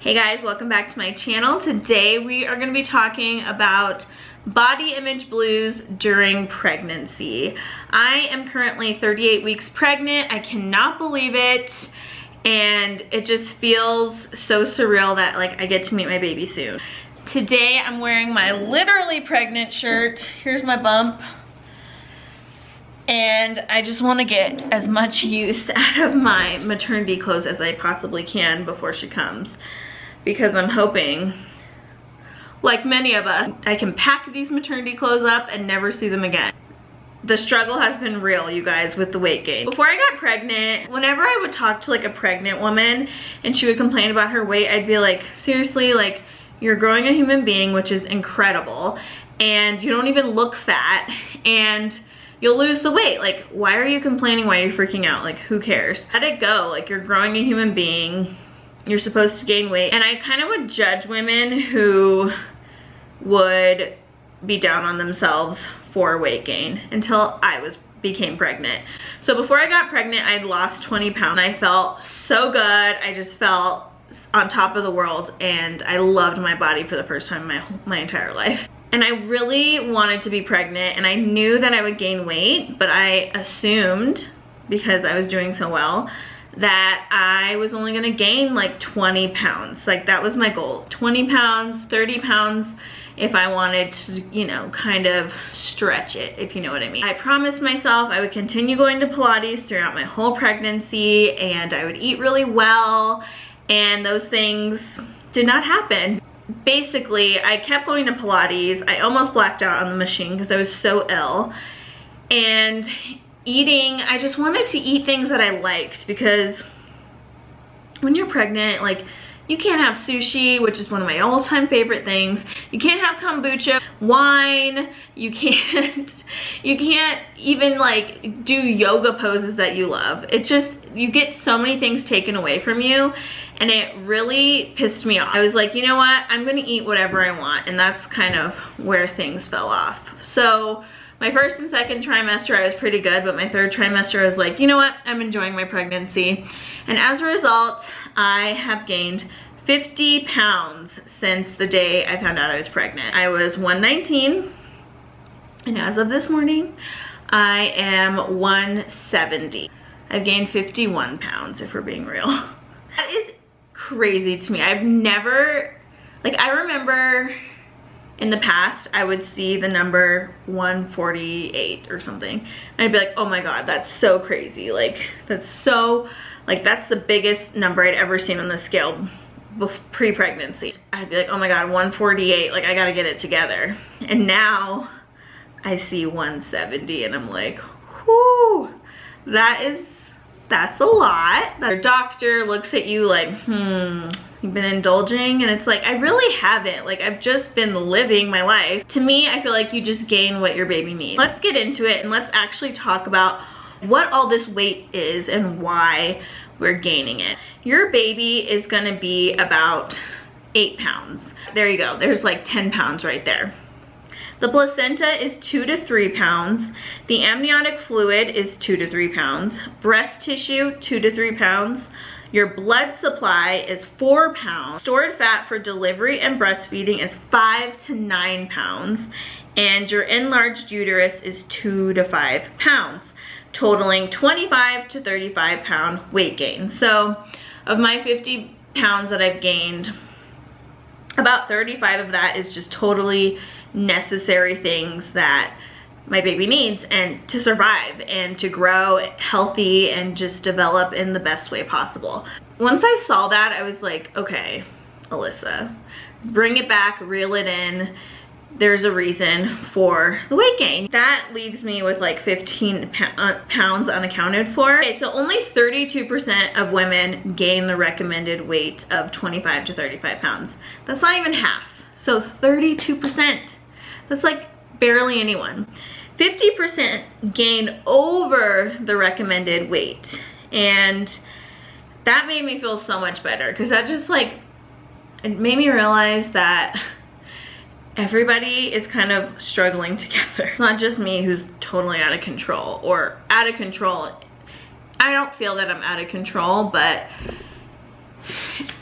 Hey guys, welcome back to my channel. Today we are going to be talking about body image blues during pregnancy. I am currently 38 weeks pregnant. I cannot believe it, and it just feels so surreal that like I get to meet my baby soon. Today I'm wearing my literally pregnant shirt. Here's my bump. And I just want to get as much use out of my maternity clothes as I possibly can before she comes. Because I'm hoping, like many of us, I can pack these maternity clothes up and never see them again. The struggle has been real, you guys, with the weight gain. Before I got pregnant, whenever I would talk to like a pregnant woman and she would complain about her weight, I'd be like, seriously, like, you're growing a human being, which is incredible, and you don't even look fat, and you'll lose the weight. Like, why are you complaining? Why are you freaking out? Like, who cares? Let it go. Like, you're growing a human being. You're supposed to gain weight. And I kind of would judge women who would be down on themselves for weight gain until I became pregnant. So before I got pregnant, I'd lost 20 pounds. I felt so good. I just felt on top of the world, and I loved my body for the first time in my entire life. And I really wanted to be pregnant, and I knew that I would gain weight, but I assumed, because I was doing so well, that I was only gonna gain like 20 pounds. Like, that was my goal. 20 pounds, 30 pounds if I wanted to, you know, kind of stretch it, if you know what I mean. I promised myself I would continue going to Pilates throughout my whole pregnancy, and I would eat really well, and those things did not happen. Basically, I kept going to Pilates. I almost blacked out on the machine because I was so ill. And eating, I just wanted to eat things that I liked, because when you're pregnant, like, you can't have sushi, which is one of my all-time favorite things. You can't have kombucha, wine. You can't even like do yoga poses that you love. It just, you get so many things taken away from you, and it really pissed me off. I was like, you know what? I'm gonna eat whatever I want, and that's kind of where things fell off. So my first and second trimester, I was pretty good, but my third trimester, I was like, you know what? I'm enjoying my pregnancy. And as a result, I have gained 50 pounds since the day I found out I was pregnant. I was 119, and as of this morning, I am 170. I've gained 51 pounds, if we're being real. That is crazy to me. I've never, like, I remember in the past, I would see the number 148 or something, and I'd be like, oh my God, that's so crazy. Like, that's so, like, that's the biggest number I'd ever seen on the scale pre-pregnancy. I'd be like, oh my God, 148, like, I gotta get it together. And now I see 170, and I'm like, whoo, that's a lot. The doctor looks at you like, you've been indulging, and it's like, I really haven't. Like, I've just been living my life. To me, I feel like you just gain what your baby needs. Let's get into it, and let's actually talk about what all this weight is and why we're gaining it. Your baby is gonna be about 8 pounds. There you go, there's like 10 pounds right there. The placenta is 2 to 3 pounds. The amniotic fluid is 2 to 3 pounds. Breast tissue, 2 to 3 pounds. Your blood supply is 4 pounds. Stored fat for delivery and breastfeeding is 5 to 9 pounds. And your enlarged uterus is 2 to 5 pounds, totaling 25 to 35 pound weight gain. So of my 50 pounds that I've gained, about 35 of that is just totally necessary things that my baby needs and to survive and to grow healthy and just develop in the best way possible. Once I saw that, I was like, okay, Alyssa, bring it back, reel it in. There's a reason for the weight gain. That leaves me with like 15 pounds unaccounted for. Okay, so only 32% of women gain the recommended weight of 25 to 35 pounds. That's not even half. So 32%, that's like barely anyone. 50% gain over the recommended weight. And that made me feel so much better, because that just like, it made me realize that everybody is kind of struggling together. It's not just me who's totally out of control, or out of control. I don't feel that I'm out of control, but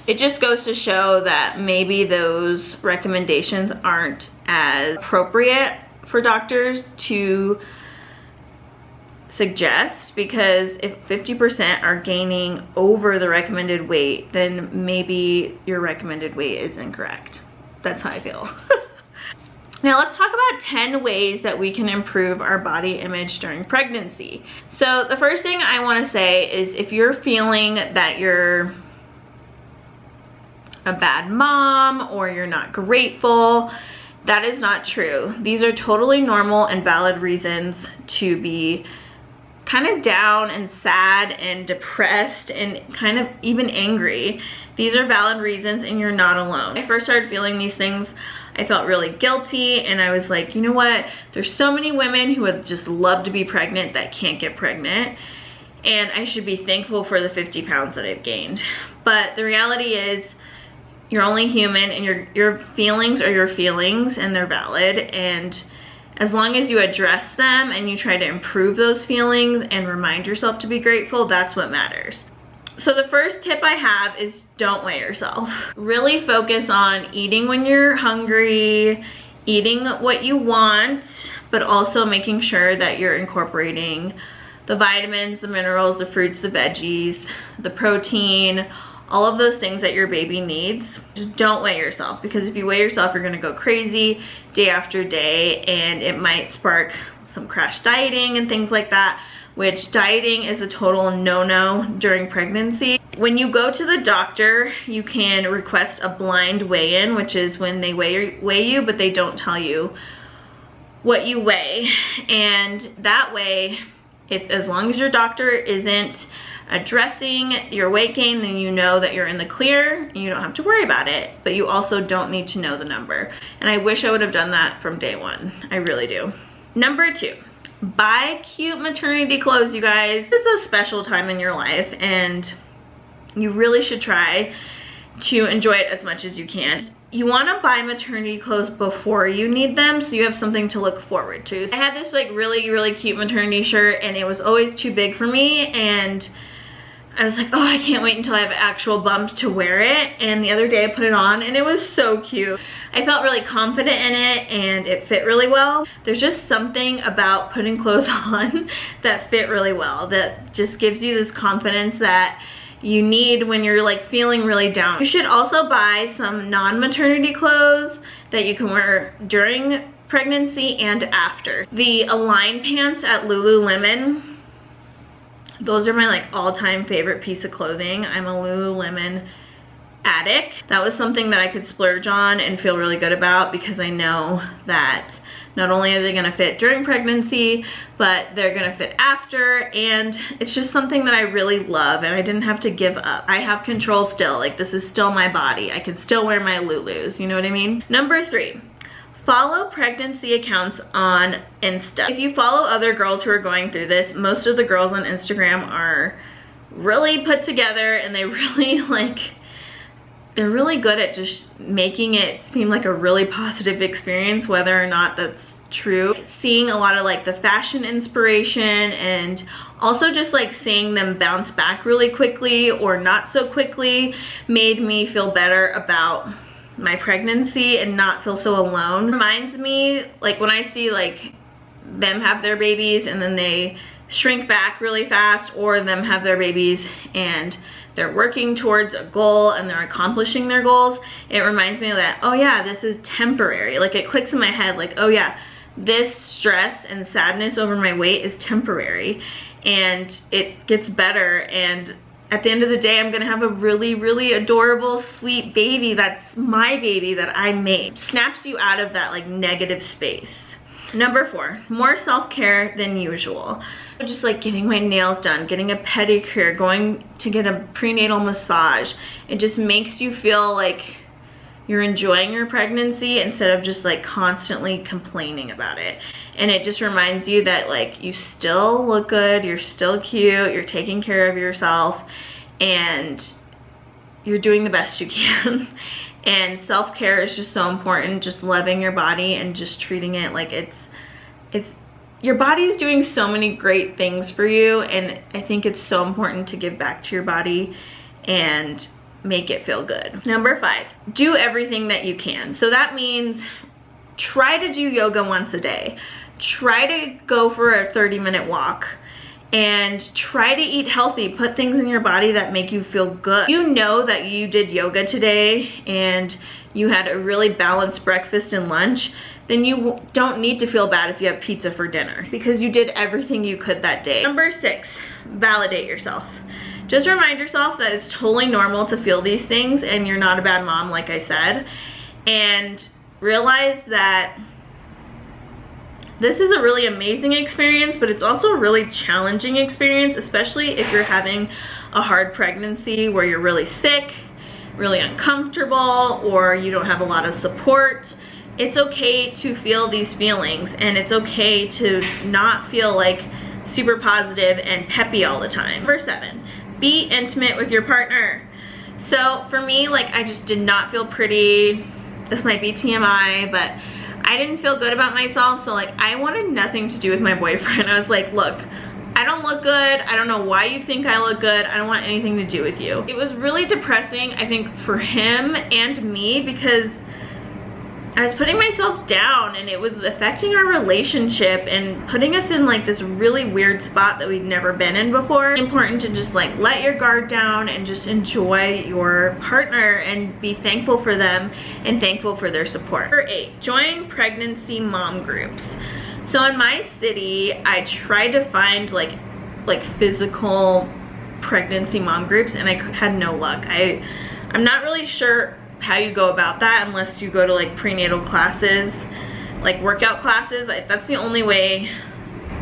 It just goes to show that maybe those recommendations aren't as appropriate for doctors to suggest, because if 50% are gaining over the recommended weight, then maybe your recommended weight is incorrect. That's how I feel. Now let's talk about 10 ways that we can improve our body image during pregnancy. So the first thing I want to say is, if you're feeling that you're a bad mom or you're not grateful, that is not true. These are totally normal and valid reasons to be kind of down and sad and depressed and kind of even angry. These are valid reasons and you're not alone. When I first started feeling these things, I felt really guilty, and I was like, you know what? There's so many women who would just love to be pregnant that can't get pregnant, and I should be thankful for the 50 pounds that I've gained. But the reality is, you're only human, and your feelings are your feelings and they're valid, and as long as you address them and you try to improve those feelings and remind yourself to be grateful, that's what matters. So the first tip I have is, don't weigh yourself. Really focus on eating when you're hungry, eating what you want, but also making sure that you're incorporating the vitamins, the minerals, the fruits, the veggies, the protein, all of those things that your baby needs. Just don't weigh yourself, because if you weigh yourself, you're gonna go crazy day after day, and it might spark some crash dieting and things like that, which dieting is a total no-no during pregnancy. When you go to the doctor, you can request a blind weigh-in, which is when they weigh you, but they don't tell you what you weigh. And that way, as long as your doctor isn't addressing your weight gain, then you know that you're in the clear and you don't have to worry about it, but you also don't need to know the number. And I wish I would have done that from day one. I really do. Number 2, buy cute maternity clothes, you guys. This is a special time in your life, and you really should try to enjoy it as much as you can. You want to buy maternity clothes before you need them, so you have something to look forward to. I had this like really cute maternity shirt, and it was always too big for me, and I was like, oh, I can't wait until I have actual bumps to wear it. And the other day I put it on and it was so cute. I felt really confident in it and it fit really well. There's just something about putting clothes on that fit really well, that just gives you this confidence that you need when you're like feeling really down. You should also buy some non-maternity clothes that you can wear during pregnancy and after. The Align pants at Lululemon, those are my like all-time favorite piece of clothing. I'm a Lululemon addict. That was something that I could splurge on and feel really good about, because I know that not only are they gonna fit during pregnancy, but they're gonna fit after, and it's just something that I really love, and I didn't have to give up. I have control still. Like, this is still my body. I can still wear my Lulus, you know what I mean? Number 3. Follow pregnancy accounts on Insta. If you follow other girls who are going through this, most of the girls on Instagram are really put together, and they really they're really good at just making it seem like a really positive experience, whether or not that's true. Seeing a lot of like the fashion inspiration, and also just like seeing them bounce back really quickly or not so quickly, made me feel better about my pregnancy and not feel so alone. Reminds me, like when I see like them have their babies and then they shrink back really fast, or them have their babies and they're working towards a goal and they're accomplishing their goals, it reminds me that, oh yeah, this is temporary. Like, it clicks in my head like, oh yeah, this stress and sadness over my weight is temporary, and it gets better, and at the end of the day, I'm gonna have a really adorable, sweet baby that's my baby that I made. Snaps you out of that like negative space. Number 4, more self-care than usual. Just like getting my nails done, getting a pedicure, going to get a prenatal massage. It just makes you feel like you're enjoying your pregnancy instead of just like constantly complaining about it. And it just reminds you that like you still look good, you're still cute, you're taking care of yourself, and you're doing the best you can. And self-care is just so important, just loving your body and just treating it like it's your body's doing so many great things for you, and I think it's so important to give back to your body and make it feel good. Number 5, do everything that you can. So that means try to do yoga once a day. Try to go for a 30-minute walk. And try to eat healthy. Put things in your body that make you feel good. You know that you did yoga today and you had a really balanced breakfast and lunch, then you don't need to feel bad if you have pizza for dinner because you did everything you could that day. Number 6, validate yourself. Just remind yourself that it's totally normal to feel these things and you're not a bad mom, like I said. And realize that this is a really amazing experience, but it's also a really challenging experience, especially if you're having a hard pregnancy where you're really sick, really uncomfortable, or you don't have a lot of support. It's okay to feel these feelings, and it's okay to not feel like super positive and peppy all the time. Number 7, be intimate with your partner. So for me, like, I just did not feel pretty. This might be TMI, but I didn't feel good about myself, so like I wanted nothing to do with my boyfriend. I was like, look, I don't look good. I don't know why you think I look good. I don't want anything to do with you. It was really depressing, I think, for him and me because I was putting myself down and it was affecting our relationship and putting us in like this really weird spot that we'd never been in before. It's important to just like let your guard down and just enjoy your partner and be thankful for them and thankful for their support. Number 8, join pregnancy mom groups. So in my city, I tried to find like physical pregnancy mom groups and I had no luck. I'm not really sure how you go about that unless you go to like prenatal classes, like workout classes. That's the only way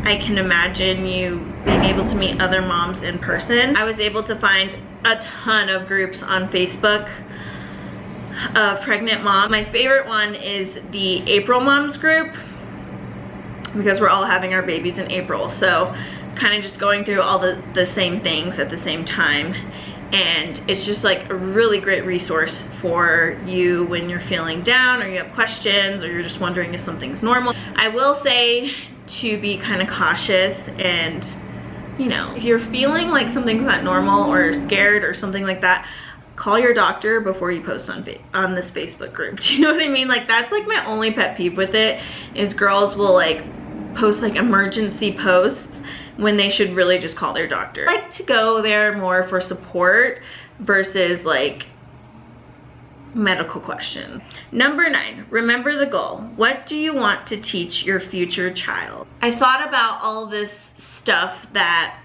I can imagine you being able to meet other moms in person. I was able to find a ton of groups on Facebook of pregnant moms. My favorite one is the April Moms group because we're all having our babies in April, so kind of just going through all the same things at the same time. And it's just like a really great resource for you when you're feeling down or you have questions or you're just wondering if something's normal. I will say to be kind of cautious, and you know, if you're feeling like something's not normal or scared or something like that, call your doctor before you post on this Facebook group. Do you know what I mean? Like that's like my only pet peeve with it is girls will like post like emergency posts when they should really just call their doctor. I like to go there more for support versus like medical questions. Number 9, remember the goal. What do you want to teach your future child? I thought about all this stuff that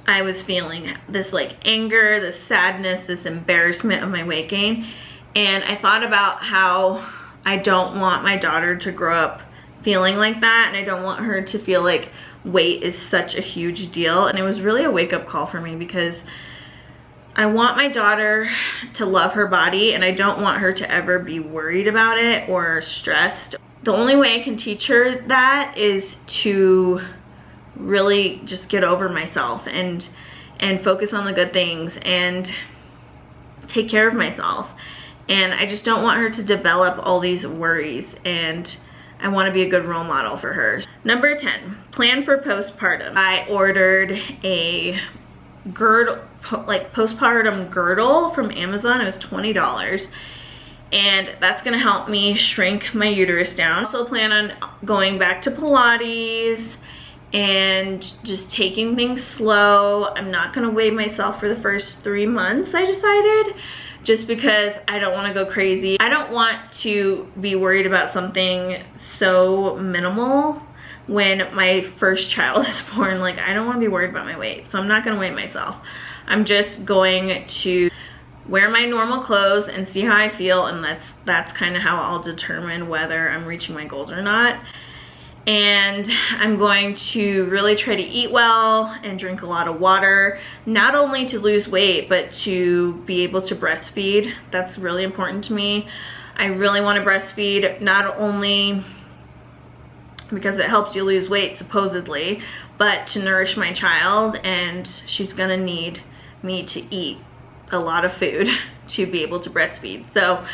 I was feeling, this like anger, this sadness, this embarrassment of my weight gain, and I thought about how I don't want my daughter to grow up feeling like that, and I don't want her to feel like weight is such a huge deal. And it was really a wake-up call for me because I want my daughter to love her body and I don't want her to ever be worried about it or stressed. The only way I can teach her that is to really just get over myself and focus on the good things and take care of myself. And I just don't want her to develop all these worries, and I want to be a good role model for her. Number 10, plan for postpartum. I ordered a girdle, like postpartum girdle from Amazon. It was $20, and that's gonna help me shrink my uterus down. I also plan on going back to Pilates and just taking things slow. I'm not gonna weigh myself for the first 3 months, I decided, just because I don't want to go crazy. I don't want to be worried about something so minimal when my first child is born. Like, I don't want to be worried about my weight, so I'm not going to weigh myself. I'm just going to wear my normal clothes and see how I feel, and that's kind of how I'll determine whether I'm reaching my goals or not. And I'm going to really try to eat well and drink a lot of water, not only to lose weight, but to be able to breastfeed. That's really important to me. I really want to breastfeed, not only because it helps you lose weight, supposedly, but to nourish my child, and she's gonna need me to eat a lot of food to be able to breastfeed. So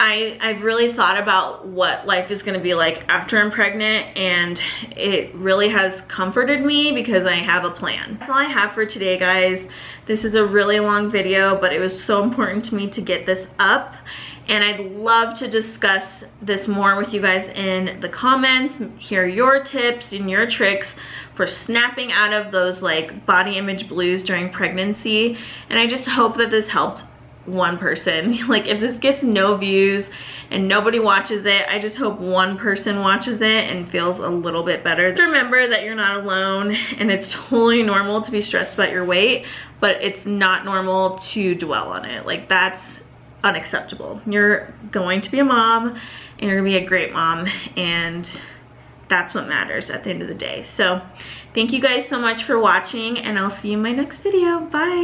I've really thought about what life is going to be like after I'm pregnant, and it really has comforted me because I have a plan. That's all I have for today, guys. This is a really long video, but it was so important to me to get this up, and I'd love to discuss this more with you guys in the comments, hear your tips and your tricks for snapping out of those like body image blues during pregnancy. And I just hope that this helped one person. Like, if this gets no views and nobody watches it, I just hope one person watches it and feels a little bit better. Just remember that you're not alone, and it's totally normal to be stressed about your weight, but it's not normal to dwell on it. Like, that's unacceptable. You're going to be a mom, and you're gonna be a great mom, and that's what matters at the end of the day. So thank you guys so much for watching, and I'll see you in my next video. Bye.